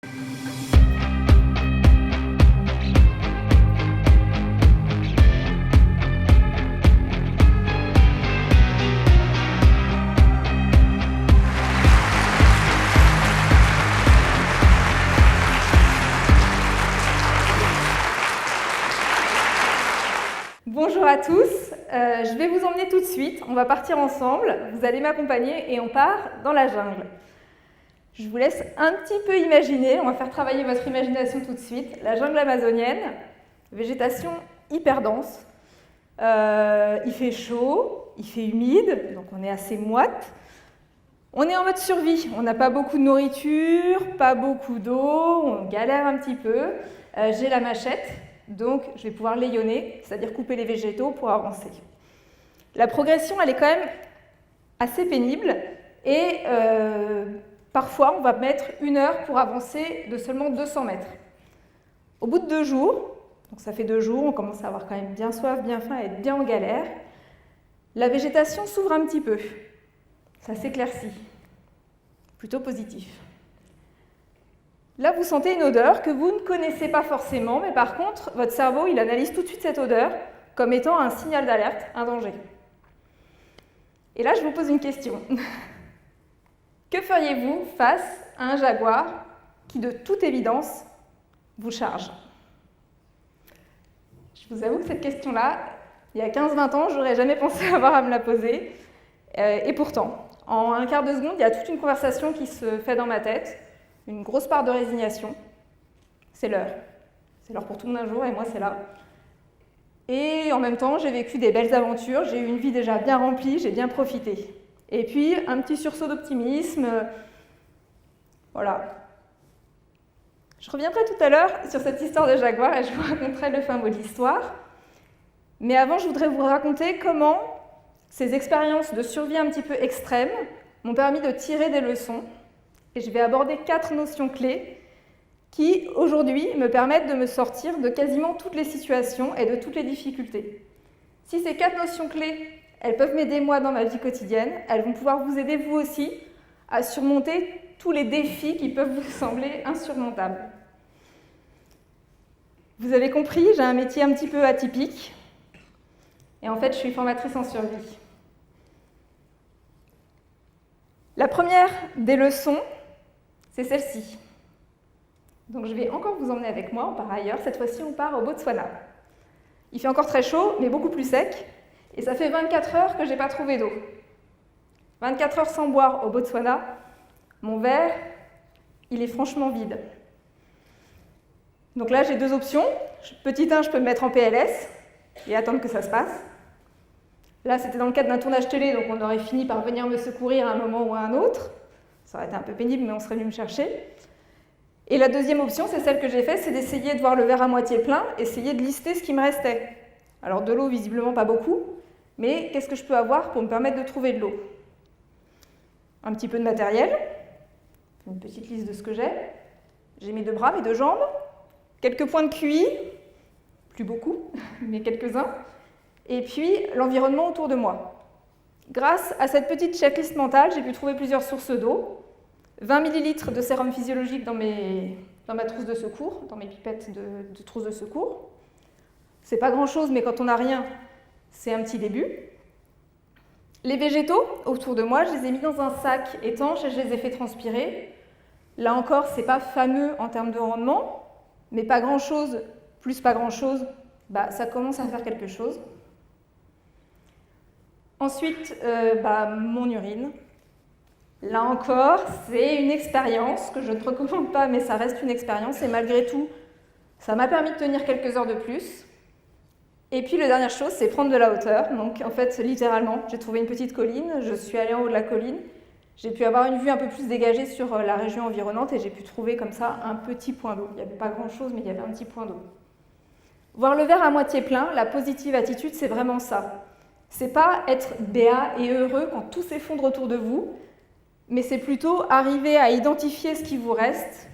Bonjour à tous, je vais vous emmener tout de suite, on va partir ensemble, vous allez m'accompagner et on part dans la jungle. Je vous laisse un petit peu imaginer, on va faire travailler votre imagination tout de suite. La jungle amazonienne, végétation hyper dense, il fait chaud, il fait humide, donc on est assez moite. On est en mode survie, on n'a pas beaucoup de nourriture, pas beaucoup d'eau, on galère un petit peu. J'ai la machette. Donc, je vais pouvoir layonner, c'est-à-dire couper les végétaux pour avancer. La progression, elle est quand même assez pénible et parfois, on va mettre 1 heure pour avancer de seulement 200 mètres. Au bout de 2 jours, donc ça fait 2 jours, on commence à avoir quand même bien soif, bien faim et être bien en galère, la végétation s'ouvre un petit peu. Ça s'éclaircit. Plutôt positif. Là, vous sentez une odeur que vous ne connaissez pas forcément, mais par contre, votre cerveau, il analyse tout de suite cette odeur comme étant un signal d'alerte, un danger. Et là, je vous pose une question. Que feriez-vous face à un jaguar qui, de toute évidence, vous charge? Je vous avoue que cette question-là, il y a 15-20 ans, je n'aurais jamais pensé avoir à me la poser. Et pourtant, en un quart de seconde, il y a toute une conversation qui se fait dans ma tête. Une grosse part de résignation, c'est l'heure. C'est l'heure pour tout le monde un jour et moi c'est là. Et en même temps, j'ai vécu des belles aventures, j'ai eu une vie déjà bien remplie, j'ai bien profité. Et puis, un petit sursaut d'optimisme, voilà. Je reviendrai tout à l'heure sur cette histoire de jaguar et je vous raconterai le fin mot de l'histoire. Mais avant, je voudrais vous raconter comment ces expériences de survie un petit peu extrêmes m'ont permis de tirer des leçons. Et je vais aborder 4 notions clés qui, aujourd'hui, me permettent de me sortir de quasiment toutes les situations et de toutes les difficultés. Si ces 4 notions clés, elles peuvent m'aider moi dans ma vie quotidienne, elles vont pouvoir vous aider vous aussi à surmonter tous les défis qui peuvent vous sembler insurmontables. Vous avez compris, j'ai un métier un petit peu atypique et en fait, je suis formatrice en survie. La première des leçons, c'est celle-ci. Donc je vais encore vous emmener avec moi, on part ailleurs. Cette fois-ci, on part au Botswana. Il fait encore très chaud, mais beaucoup plus sec. Et ça fait 24 heures que je n'ai pas trouvé d'eau. 24 heures sans boire au Botswana. Mon verre, il est franchement vide. Donc là, j'ai 2 options. Petit 1, je peux me mettre en PLS et attendre que ça se passe. Là, c'était dans le cadre d'un tournage télé, donc on aurait fini par venir me secourir à un moment ou à un autre. Ça aurait été un peu pénible, mais on serait venu me chercher. Et la deuxième option, c'est celle que j'ai faite, c'est d'essayer de voir le verre à moitié plein, essayer de lister ce qui me restait. Alors de l'eau, visiblement pas beaucoup, mais qu'est-ce que je peux avoir pour me permettre de trouver de l'eau? Un petit peu de matériel, une petite liste de ce que j'ai. J'ai mes 2 bras, mes 2 jambes, quelques points de QI, plus beaucoup, mais quelques-uns, et puis l'environnement autour de moi. Grâce à cette petite checklist mentale, j'ai pu trouver plusieurs sources d'eau, 20 ml de sérum physiologique dans ma trousse de secours, dans mes pipettes de trousse de secours. C'est pas grand-chose, mais quand on n'a rien, c'est un petit début. Les végétaux autour de moi, je les ai mis dans un sac étanche et je les ai fait transpirer. Là encore, c'est pas fameux en termes de rendement, mais pas grand-chose plus pas grand-chose, ça commence à faire quelque chose. Ensuite, mon urine. Là encore, c'est une expérience que je ne recommande pas, mais ça reste une expérience. Et malgré tout, ça m'a permis de tenir quelques heures de plus. Et puis, la dernière chose, c'est prendre de la hauteur. Donc, en fait, littéralement, j'ai trouvé une petite colline. Je suis allée en haut de la colline. J'ai pu avoir une vue un peu plus dégagée sur la région environnante et j'ai pu trouver comme ça un petit point d'eau. Il n'y avait pas grand-chose, mais il y avait un petit point d'eau. Voir le verre à moitié plein, la positive attitude, c'est vraiment ça. C'est pas être béat et heureux quand tout s'effondre autour de vous, mais c'est plutôt arriver à identifier ce qui vous reste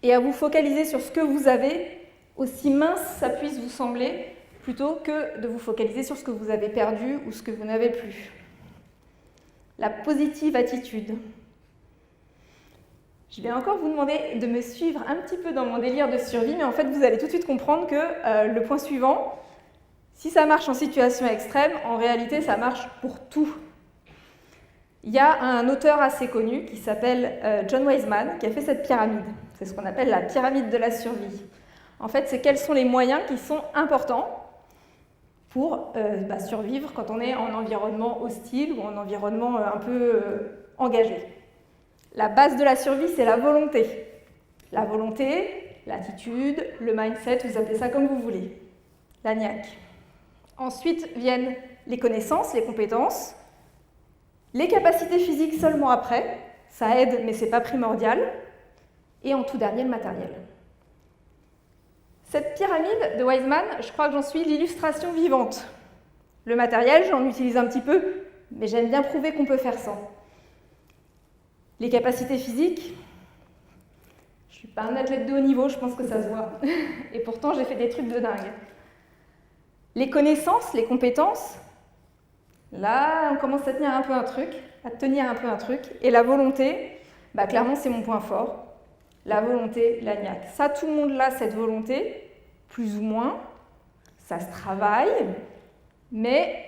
et à vous focaliser sur ce que vous avez, aussi mince ça puisse vous sembler, plutôt que de vous focaliser sur ce que vous avez perdu ou ce que vous n'avez plus. La positive attitude. Je vais encore vous demander de me suivre un petit peu dans mon délire de survie, mais en fait, vous allez tout de suite comprendre que le point suivant, si ça marche en situation extrême, en réalité, ça marche pour tout. Il y a un auteur assez connu qui s'appelle John Wiseman qui a fait cette pyramide. C'est ce qu'on appelle la pyramide de la survie. En fait, c'est quels sont les moyens qui sont importants pour survivre quand on est en environnement hostile ou en environnement un peu engagé. La base de la survie, c'est la volonté. La volonté, l'attitude, le mindset, vous appelez ça comme vous voulez. La niaque. Ensuite viennent les connaissances, les compétences, les capacités physiques seulement après, ça aide mais c'est pas primordial, et en tout dernier le matériel. Cette pyramide de Wiseman, je crois que j'en suis l'illustration vivante. Le matériel, j'en utilise un petit peu, mais j'aime bien prouver qu'on peut faire sans. Les capacités physiques, je ne suis pas un athlète de haut niveau, je pense que ça se voit. Et pourtant, j'ai fait des trucs de dingue. Les connaissances, les compétences, là, on commence à tenir un peu un truc. Et la volonté, clairement, c'est mon point fort. La volonté, la niaque. Ça, tout le monde a cette volonté, plus ou moins. Ça se travaille, mais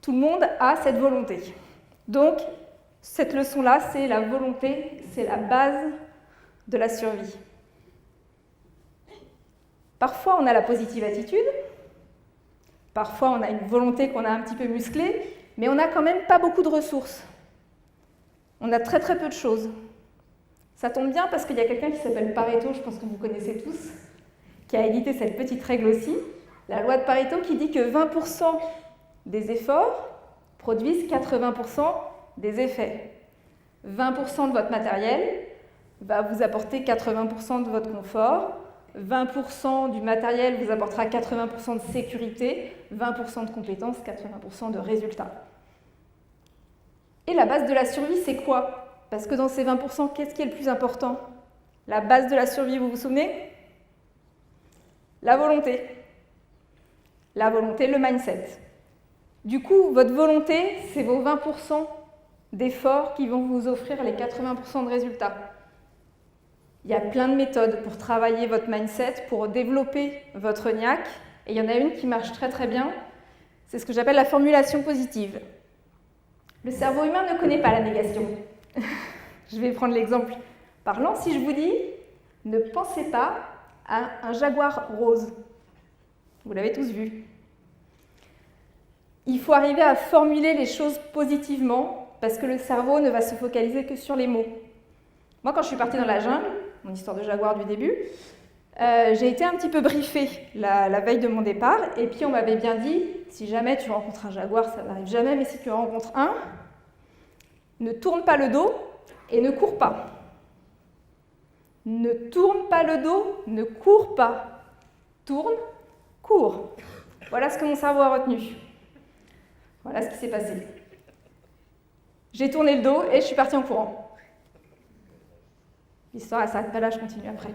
tout le monde a cette volonté. Donc, cette leçon-là, c'est la volonté, c'est la base de la survie. Parfois, on a la positive attitude. Parfois, on a une volonté qu'on a un petit peu musclée, mais on n'a quand même pas beaucoup de ressources. On a très très peu de choses. Ça tombe bien parce qu'il y a quelqu'un qui s'appelle Pareto, je pense que vous connaissez tous, qui a édité cette petite règle aussi, la loi de Pareto qui dit que 20% des efforts produisent 80% des effets. 20% de votre matériel va vous apporter 80% de votre confort, 20% du matériel vous apportera 80% de sécurité, 20% de compétences, 80% de résultats. Et la base de la survie, c'est quoi? Parce que dans ces 20%, qu'est-ce qui est le plus important? La base de la survie, vous vous souvenez? La volonté. La volonté, le mindset. Du coup, votre volonté, c'est vos 20% d'efforts qui vont vous offrir les 80% de résultats. Il y a plein de méthodes pour travailler votre mindset, pour développer votre niaque. Et il y en a une qui marche très très bien. C'est ce que j'appelle la formulation positive. Le cerveau humain ne connaît pas la négation. Je vais prendre l'exemple parlant. Si je vous dis « ne pensez pas à un jaguar rose », vous l'avez tous vu. Il faut arriver à formuler les choses positivement parce que le cerveau ne va se focaliser que sur les mots. Moi, quand je suis partie dans la jungle, mon histoire de jaguar du début, j'ai été un petit peu briefée la veille de mon départ, et puis on m'avait bien dit, si jamais tu rencontres un jaguar, ça n'arrive jamais, mais si tu en rencontres un, ne tourne pas le dos et ne cours pas. Ne tourne pas le dos, ne cours pas. Tourne, cours. Voilà ce que mon cerveau a retenu. Voilà ce qui s'est passé. J'ai tourné le dos et je suis partie en courant. L'histoire, elle ne s'arrête pas là, je continue après.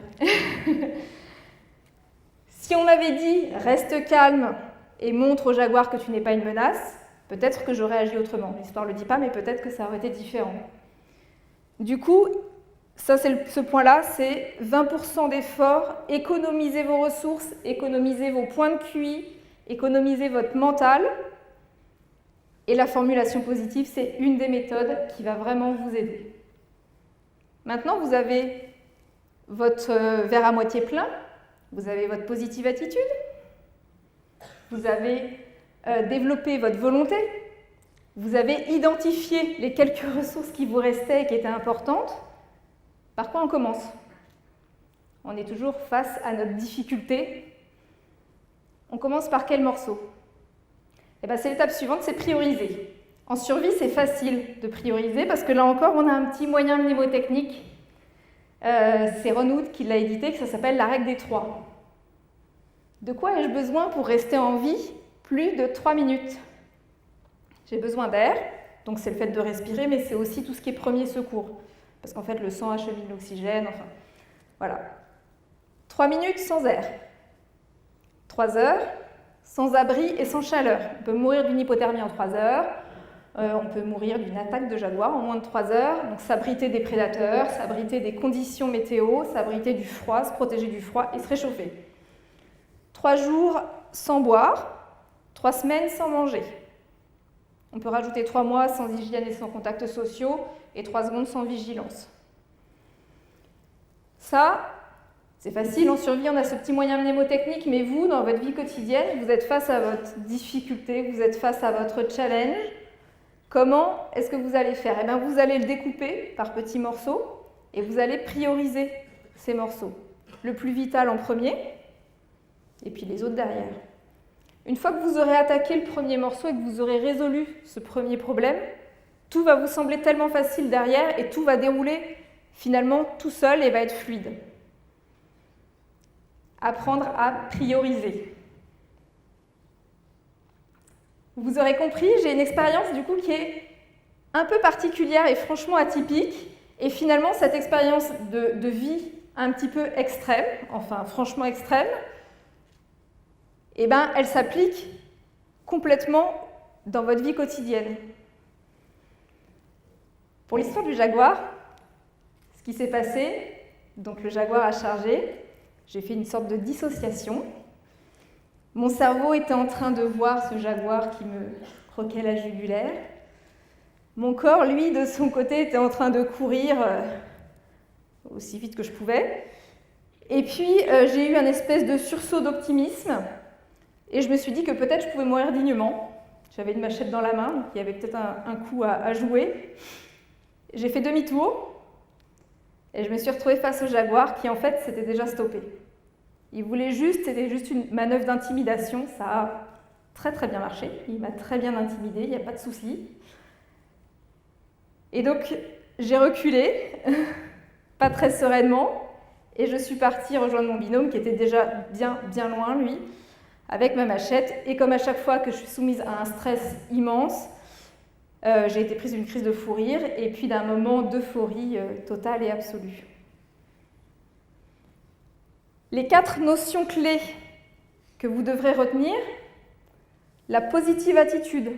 Si on m'avait dit « reste calme et montre au jaguar que tu n'es pas une menace », peut-être que j'aurais agi autrement. L'histoire ne le dit pas, mais peut-être que ça aurait été différent. Du coup, ce point-là, c'est 20% d'efforts, économisez vos ressources, économisez vos points de QI, économisez votre mental. Et la formulation positive, c'est une des méthodes qui va vraiment vous aider. Maintenant, vous avez votre verre à moitié plein, vous avez votre positive attitude, vous avez développé votre volonté, vous avez identifié les quelques ressources qui vous restaient et qui étaient importantes. Par quoi on commence? On est toujours face à notre difficulté. On commence par quel morceau? C'est l'étape suivante, c'est prioriser. En survie, c'est facile de prioriser parce que là encore, on a un petit moyen mnémotechnique. C'est Ron Wood qui l'a édité, que ça s'appelle la règle des 3. De quoi ai-je besoin pour rester en vie plus de 3 minutes? J'ai besoin d'air, donc c'est le fait de respirer, mais c'est aussi tout ce qui est premier secours. Parce qu'en fait, le sang achemine l'oxygène, enfin, voilà. 3 minutes sans air. 3 heures, sans abri et sans chaleur. On peut mourir d'une hypothermie en 3 heures. On peut mourir d'une attaque de jaguar en moins de 3 heures, donc s'abriter des prédateurs, s'abriter des conditions météo, s'abriter du froid, se protéger du froid et se réchauffer. 3 jours sans boire, 3 semaines sans manger. On peut rajouter 3 mois sans hygiène et sans contacts sociaux et 3 secondes sans vigilance. Ça, c'est facile, en survie, on a ce petit moyen mnémotechnique, mais vous, dans votre vie quotidienne, vous êtes face à votre difficulté, vous êtes face à votre challenge. Comment est-ce que vous allez faire? Eh bien, vous allez le découper par petits morceaux et vous allez prioriser ces morceaux. Le plus vital en premier et puis les autres derrière. Une fois que vous aurez attaqué le premier morceau et que vous aurez résolu ce premier problème, tout va vous sembler tellement facile derrière et tout va dérouler finalement tout seul et va être fluide. Apprendre à prioriser. Vous aurez compris, j'ai une expérience du coup qui est un peu particulière et franchement atypique. Et finalement, cette expérience de vie un petit peu extrême, enfin franchement extrême, eh ben, elle s'applique complètement dans votre vie quotidienne. Pour l'histoire du jaguar, ce qui s'est passé, donc le jaguar a chargé, j'ai fait une sorte de dissociation. Mon cerveau était en train de voir ce jaguar qui me croquait la jugulaire. Mon corps, lui, de son côté, était en train de courir aussi vite que je pouvais. Et puis, j'ai eu un espèce de sursaut d'optimisme et je me suis dit que peut-être je pouvais mourir dignement. J'avais une machette dans la main, donc il y avait peut-être un coup à jouer. J'ai fait demi-tour et je me suis retrouvée face au jaguar qui, en fait, s'était déjà stoppé. Il voulait juste, c'était juste une manœuvre d'intimidation, ça a très très bien marché, il m'a très bien intimidée, il n'y a pas de souci. Et donc j'ai reculé, pas très sereinement, et je suis partie rejoindre mon binôme qui était déjà bien loin, lui, avec ma machette. Et comme à chaque fois que je suis soumise à un stress immense, j'ai été prise d'une crise de fou rire, et puis d'un moment d'euphorie totale et absolue. Les 4 notions clés que vous devrez retenir, la positive attitude,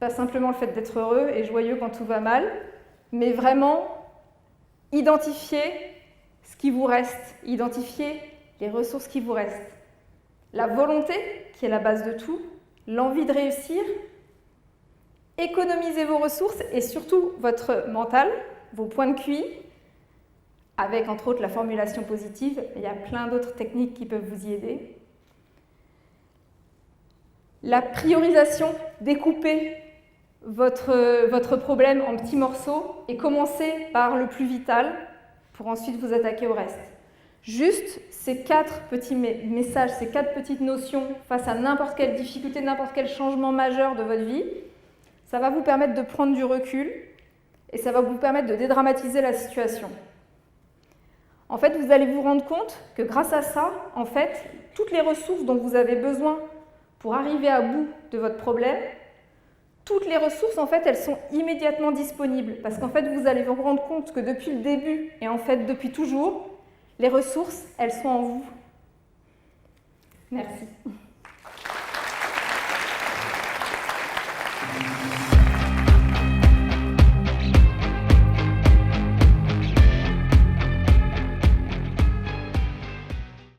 pas simplement le fait d'être heureux et joyeux quand tout va mal, mais vraiment identifier ce qui vous reste, identifier les ressources qui vous restent. La volonté, qui est la base de tout, l'envie de réussir, économiser vos ressources et surtout votre mental, vos points de QI, avec entre autres la formulation positive, il y a plein d'autres techniques qui peuvent vous y aider. La priorisation, découper votre problème en petits morceaux et commencer par le plus vital pour ensuite vous attaquer au reste. Juste ces 4 petits messages, ces 4 petites notions face à n'importe quelle difficulté, n'importe quel changement majeur de votre vie, ça va vous permettre de prendre du recul et ça va vous permettre de dédramatiser la situation. En fait, vous allez vous rendre compte que grâce à ça, en fait, toutes les ressources dont vous avez besoin pour arriver à bout de votre problème, toutes les ressources, en fait, elles sont immédiatement disponibles. Parce qu'en fait, vous allez vous rendre compte que depuis le début, et en fait depuis toujours, les ressources, elles sont en vous. Merci.